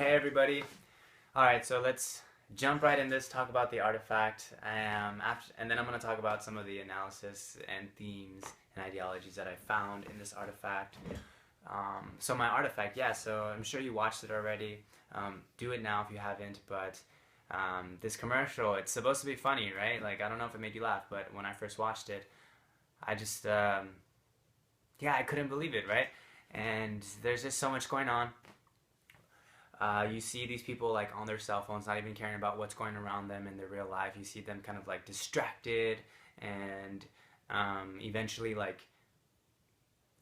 Hey everybody. Alright, so let's jump right in this, talk about the artifact, and then I'm going to talk about some of the analysis and themes and ideologies that I found in this artifact. So my artifact, yeah, so I'm sure you watched it already. Do it now if you haven't, but this commercial, it's supposed to be funny, right? Like, I don't know if it made you laugh, but when I first watched it, I just, yeah, I couldn't believe it, right? And there's just so much going on. You see these people like on their cell phones, not even caring about what's going around them in their real life. You see them kind of like distracted, and eventually, like,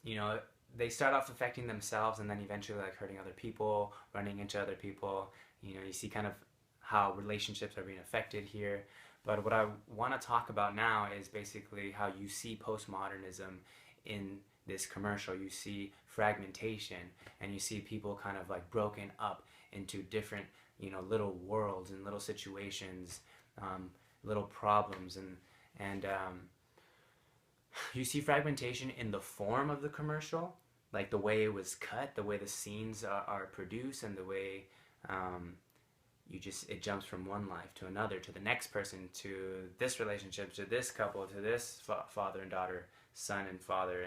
you know, they start off affecting themselves, and then eventually like hurting other people, running into other people. You know, you see kind of how relationships are being affected here. But what I want to talk about now is basically how you see postmodernism in this commercial. You see fragmentation, and you see people kind of like broken up into different, you know, little worlds and little situations, little problems, and you see fragmentation in the form of the commercial, like the way it was cut, the way the scenes are produced, and the way it jumps from one life to another, to the next person, to this relationship, to this couple, to this father and daughter, son and father,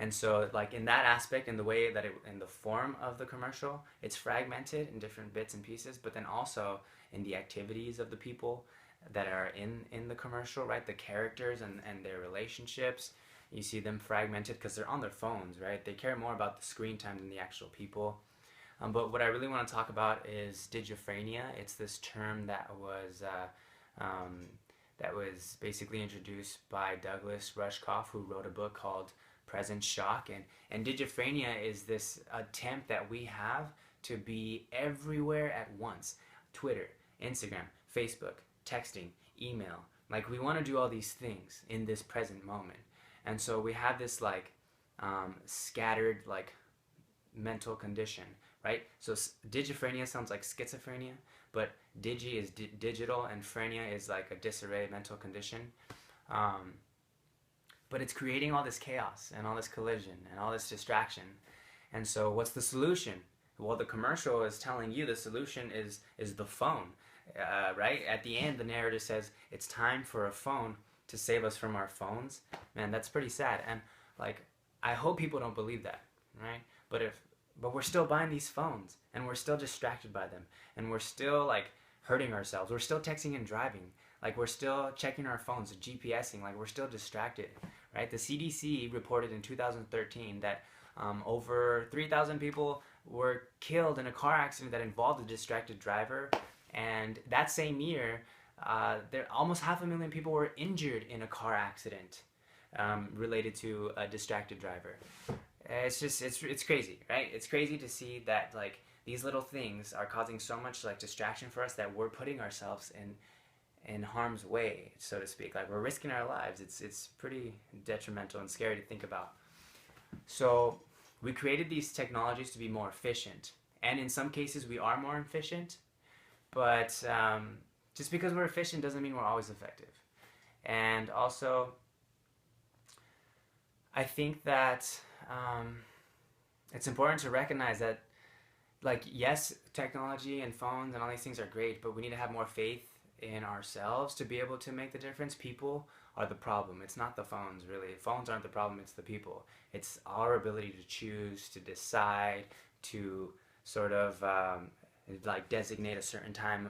and so, like, in that aspect, in the way that in the form of the commercial, it's fragmented in different bits and pieces, but then also in the activities of the people that are in the commercial, right? The characters and their relationships, you see them fragmented because they're on their phones, right? They care more about the screen time than the actual people. But what I really want to talk about is digiphrenia. It's this term that was basically introduced by Douglas Rushkoff, who wrote a book called Present Shock, and digiphrenia is this attempt that we have to be everywhere at once. Twitter, Instagram, Facebook, texting, email. Like, we want to do all these things in this present moment, and so we have this like scattered like mental condition, right? So digiphrenia sounds like schizophrenia, but digi is digital, and phrenia is like a disarray mental condition. But it's creating all this chaos and all this collision and all this distraction. And so what's the solution? Well, the commercial is telling you the solution is the phone, right? At the end, the narrative says it's time for a phone to save us from our phones. Man, that's pretty sad. And like, I hope people don't believe that, right? But we're still buying these phones, and we're still distracted by them, and we're still like hurting ourselves. We're still texting and driving. Like, we're still checking our phones, GPSing, like, we're still distracted, right? The CDC reported in 2013 that over 3,000 people were killed in a car accident that involved a distracted driver, and that same year, almost 500,000 people were injured in a car accident related to a distracted driver. It's crazy, right? It's crazy to see that, like, these little things are causing so much, like, distraction for us that we're putting ourselves in harm's way, so to speak. Like, we're risking our lives. It's pretty detrimental and scary to think about. So we created these technologies to be more efficient, and in some cases we are more efficient, but just because we're efficient doesn't mean we're always effective. And also, I think that it's important to recognize that, like, yes, technology and phones and all these things are great, but we need to have more faith in ourselves to be able to make the difference. People are the problem. It's not the phones, really. Phones aren't the problem, it's the people. It's our ability to choose, to decide, to sort of like designate a certain time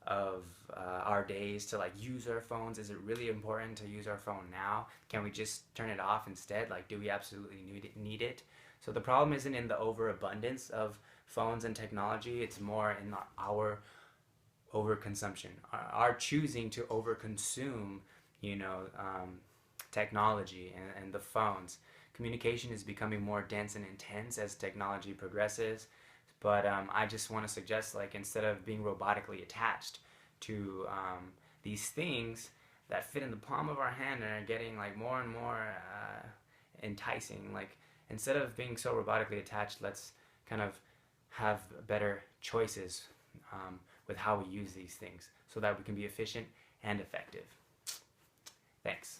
of our days to like use our phones. Is it really important to use our phone now? Can we just turn it off instead? Like, do we absolutely need it? So the problem isn't in the overabundance of phones and technology, it's more in our overconsumption, our choosing to overconsume, you know, technology and the phones. Communication is becoming more dense and intense as technology progresses, but I just want to suggest, like, instead of being robotically attached to these things that fit in the palm of our hand and are getting like more and more enticing, like, instead of being so robotically attached, let's kind of have better choices with how we use these things so that we can be efficient and effective. Thanks.